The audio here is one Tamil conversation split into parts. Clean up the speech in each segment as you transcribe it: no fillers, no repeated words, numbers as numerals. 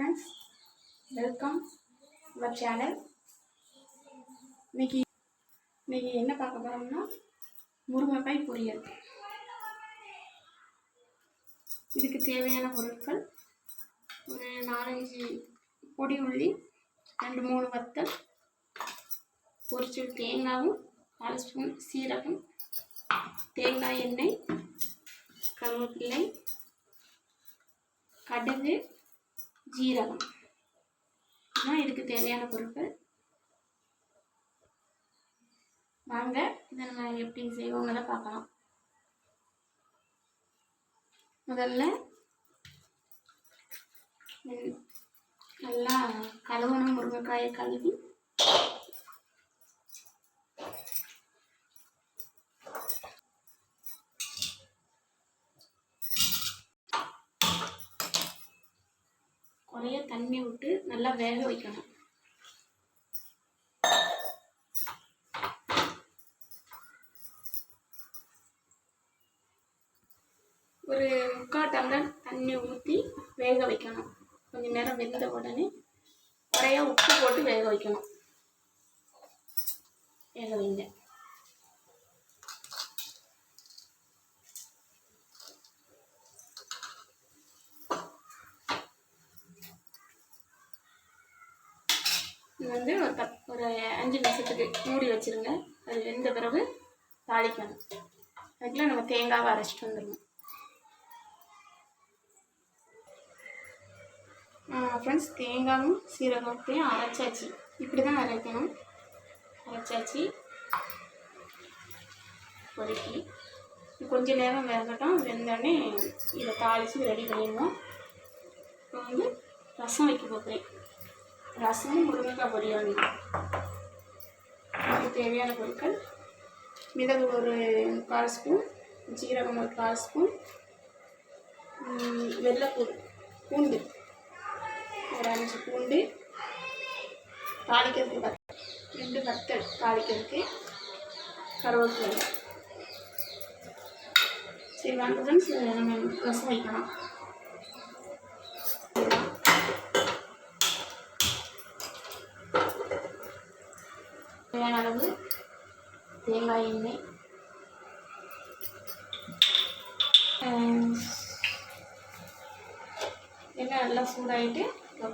Friends, welcome our channel. இன்னைக்கு என்ன பார்க்க போகிறோம்னா முருங்கைக்காய் பொரியல். இதுக்கு தேவையான பொருட்கள் ஒரு 4-5 பொடி உள்ளி, 2-3 வத்தல், பொரிச்ச தேங்காயும், 1 ஸ்பூன் சீரகம், தேங்காய் எண்ணெய், கருவேப்பிலை, கடுகு, ஜீரகம் தான் இதுக்கு தேவையான பொருட்கள். வாங்க இதை நம்ம எப்படி செய்வோங்கிறத பார்க்கலாம். முதல்ல நல்லா கழுவணும். முருங்கைக்காயை கழுவி குறைய தண்ணி விட்டு நல்லா வேக வைக்கணும். ஒரு 3/4 டம்ளர் தண்ணி ஊற்றி வேக வைக்கணும். கொஞ்சம் நேரம் வெந்த உடனே குறைய உப்பு போட்டு வேக வைக்கணும். வேக வைங்க. இது வந்து ஒரு 5 நிமிஷத்துக்கு மூடி வச்சுருங்க. அது வெந்த பிறகு தாளிக்கணும். அதுக்குள்ள நம்ம தேங்காவை அரைச்சிட்டு வந்துடணும். ஃப்ரெண்ட்ஸ், தேங்காயும் சீரகத்தையும் அரைச்சாச்சு. இப்படி தான் அரைக்கணும். அரைச்சாச்சு. பொறுக்கி கொஞ்சம் நேரம் வேகட்டும். வெந்தோடனே இதை தாளித்து ரெடி பண்ணிடுவோம். இப்போ வந்து ரசம் வைக்க போகிறேன். ரசமும் முருங்கைக்காய் பொரியல். அதுக்கு தேவையான பொருட்கள்: மிளகு ஒரு 1/4 ஸ்பூன், ஜீரகம் ஒரு 1/4 ஸ்பூன், வெள்ளைப்பூடு, பூண்டு ஒரு 5 பூண்டு, தாளிக்கிறதுக்கு 2 வத்தல், தாளிக்கிறதுக்கு கருவேப்பிலை. சரி வாங்க ஃப்ரெண்ட்ஸ், நம்ம ரசம் வைக்கலாம். தேவையான அளவு தேங்காய் எண்ணெய், எண்ணெய் நல்லா சூடாகிட்டு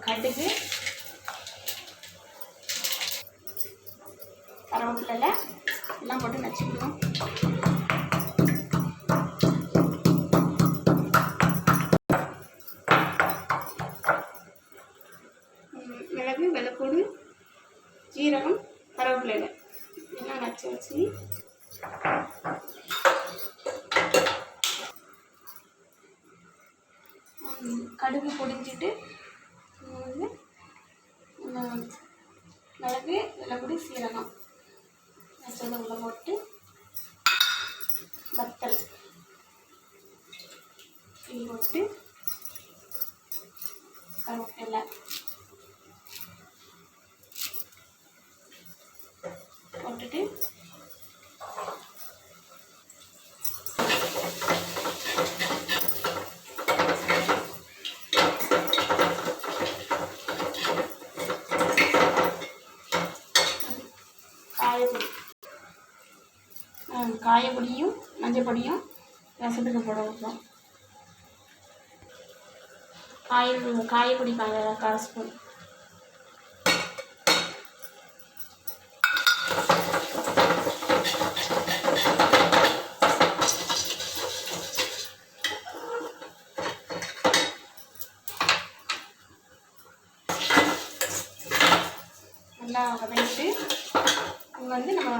கடுகு, கருவேப்பிலை எல்லாம் போட்டு நச்சுக்கணும். மிளகு, வெள்ளைப்பூடு, ஜீரகம், கருவேப்பிலை எல்லாம் நச்சு வச்சு கடுகு பொடிஞ்சிட்டு வந்து மிளகு, வெள்ளைப்பூடி, சீரகம் நச்சதை உள்ள போட்டு வத்தல் போட்டு கருவேப்பிலை போட்டுட்டு காயப்பொடியும் மஞ்சள் பொடியும் ரசத்துக்கு போட வைப்போம். காயப்பொடி 1/4 ஸ்பூன், நல்லா வதங்கிட்டு இங்கே வந்து நம்ம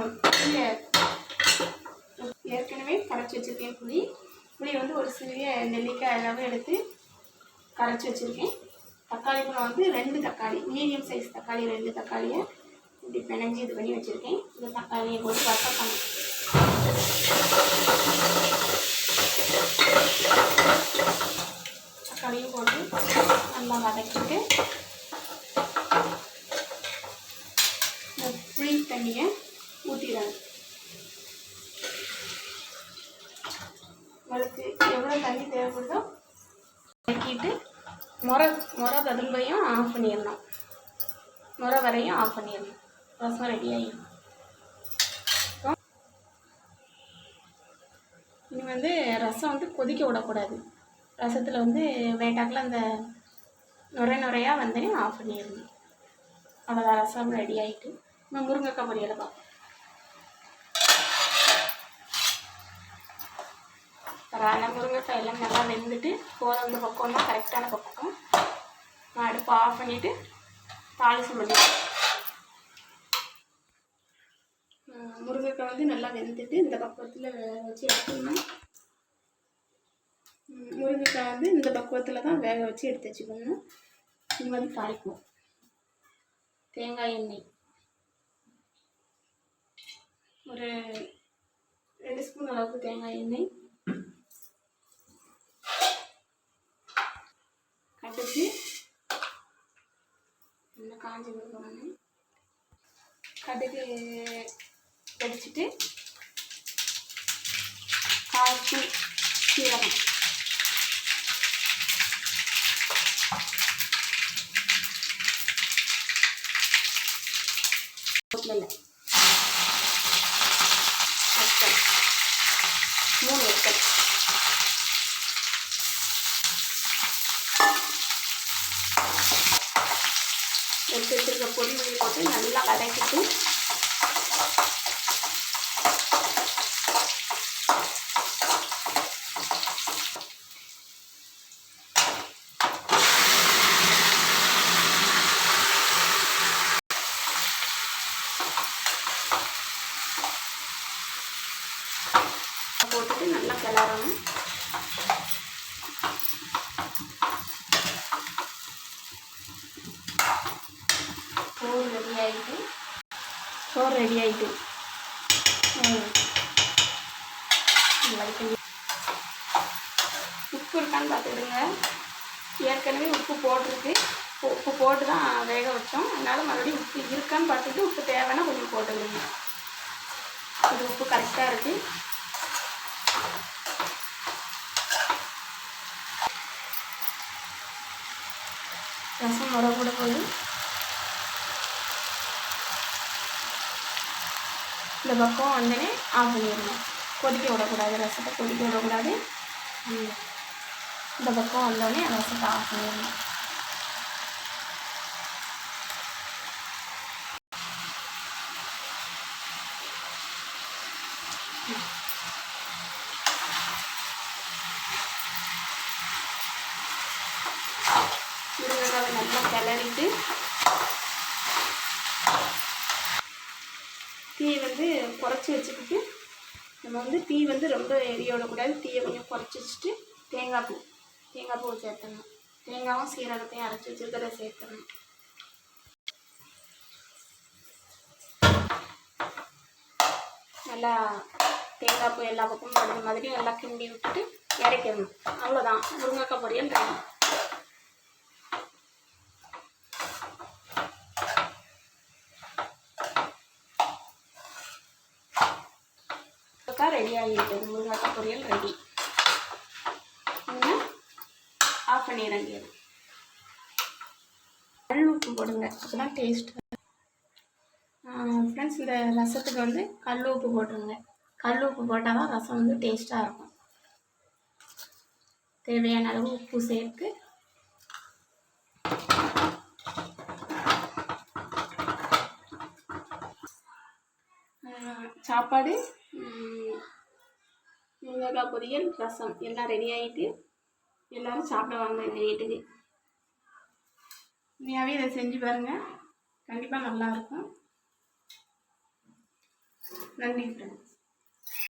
ஏற்கனவே கரைச்சி வச்சுருக்கேன். புளி வந்து ஒரு சிறிய நெல்லிக்காய் அளவு எடுத்து கரைச்சி வச்சுருக்கேன். தக்காளி பழம் வந்து 2 தக்காளி, மீடியம் சைஸ் தக்காளி 2 தக்காளியை இப்படி பிணைஞ்சி இது பண்ணி வச்சுருக்கேன். இந்த தக்காளியை போட்டு வதக்கணும். தக்காளியும் போட்டு நல்லா வதக்கிட்டு இந்த புளி தண்ணியை ஊற்றிடுறாங்க. உங்களுக்கு எவ்வளோ தண்ணி தேவைப்படுதோ வதக்கிட்டு முறை கதும்பையும் ஆஃப் பண்ணிடணும், நுரை வரையும் ஆஃப் பண்ணிடணும். ரசம் ரெடி ஆகிடும். இனி வந்து ரசம் வந்து கொதிக்க விடக்கூடாது. ரசத்தில் வந்து வேண்டாக்கில் அந்த நுரையாக வந்து ஆஃப் பண்ணிடணும். அவ்வளோதான், ரசம் ரெடி ஆகிட்டு. நம்ம முருங்கைக்காய் பொரியலை பார்ப்போம். பரவாயில்ல, முருங்கைக்காய் எல்லாம் நல்லா வெந்துட்டு கோதம்பு பக்கம் தான் கரெக்டான பக்கம். நான் அடுப்பு ஆஃப் பண்ணிவிட்டு தாளிச்சு பண்ணிடுவேன். முருங்கைக்காய் வந்து நல்லா வெந்துட்டு இந்த பக்குவத்தில் வச்சு எடுத்துக்கணும். முருங்கைக்காய் வந்து இந்த பக்குவத்தில் தான் வேக வச்சு எடுத்து வச்சுக்கணும். இது மாதிரி தாளிப்போம். தேங்காய் எண்ணெய் ஒரு 2 ஸ்பூன் அளவுக்கு தேங்காய் எண்ணெய், கடுகு நல்லா காஞ்சி கொடுக்கணும். கடுகு வெடிச்சிட்டு காய்ச்சி சீரகம், வத்தல் 3 வத்தல், எடுத்து வச்சிருக்க பொடி போட்டு நல்லா வதக்கிட்டு போட்டுட்டு நல்லா கிளறணும். சோறு ரெடி ஆகிட்டு உப்பு இருக்கான்னு பார்த்துக்கிடுங்க. ஏற்கனவே உப்பு போட்டிருக்கு, உப்பு போட்டு தான் வேக வச்சோம். அதனால் மறுபடியும் உப்பு இருக்கான்னு பார்த்துட்டு உப்பு தேவைன்னா கொஞ்சம் போட்டுக்கிடுங்க. இது உப்பு கரெக்டாக இருக்குது. ரசம் முறை கூட போது இந்த பக்கம் வந்தோடனே ஆஃப் பண்ணிடணும். கொதிக்க விடக்கூடாது, ரசத்தை கொதிக்க விடக்கூடாது. இந்த பக்கம் வந்தோடனே ரசத்தை ஆஃப் பண்ணிடணும். முருங்கைக்காவை நல்லா கிளறிட்டு தீ வந்து குறைச்சி வச்சுக்கிட்டு, நம்ம வந்து தீ வந்து ரொம்ப எரிய விடக்கூடாது. தீயை கொஞ்சம் குறைச்சி வச்சுட்டு தேங்காய் பூ சேர்த்தணும். தேங்காயும் சீரகத்தையும் அரைச்சி வச்சுருக்கிறத சேர்த்தணும். நல்லா தேங்காய் பூ எல்லா பக்கமும் படுற மாதிரி நல்லா கிண்டி விட்டுட்டு இறக்கிடணும். அவ்வளோதான், முருங்கைக்காய் பொரியல் ரெடி. ரெடி ஆகிட்டது, முருங்கைக்காய் பொரியல் ரெடி. ஆஃப் பண்ணிடுறது. கல் உப்பு போடுங்க, அப்போதான் டேஸ்ட். ஃப்ரெண்ட்ஸ், இந்த ரசத்துக்கு வந்து கல் உப்பு போட்டுருங்க. கல் உப்பு போட்டால் தான் ரசம் வந்து டேஸ்ட்டாக இருக்கும். தேவையான அளவு உப்பு சேர்த்து சாப்பாடு, முருங்கைக்காய் பொரியல், ரசம் எல்லாம் ரெடி ஆகிட்டு எல்லோரும் சாப்பிட வாங்க எங்கள் வீட்டுக்கு. உண்மையாகவே இதை செஞ்சு பாருங்கள், கண்டிப்பாக நல்லாயிருக்கும். நன்றி ஃப்ரெண்ட்.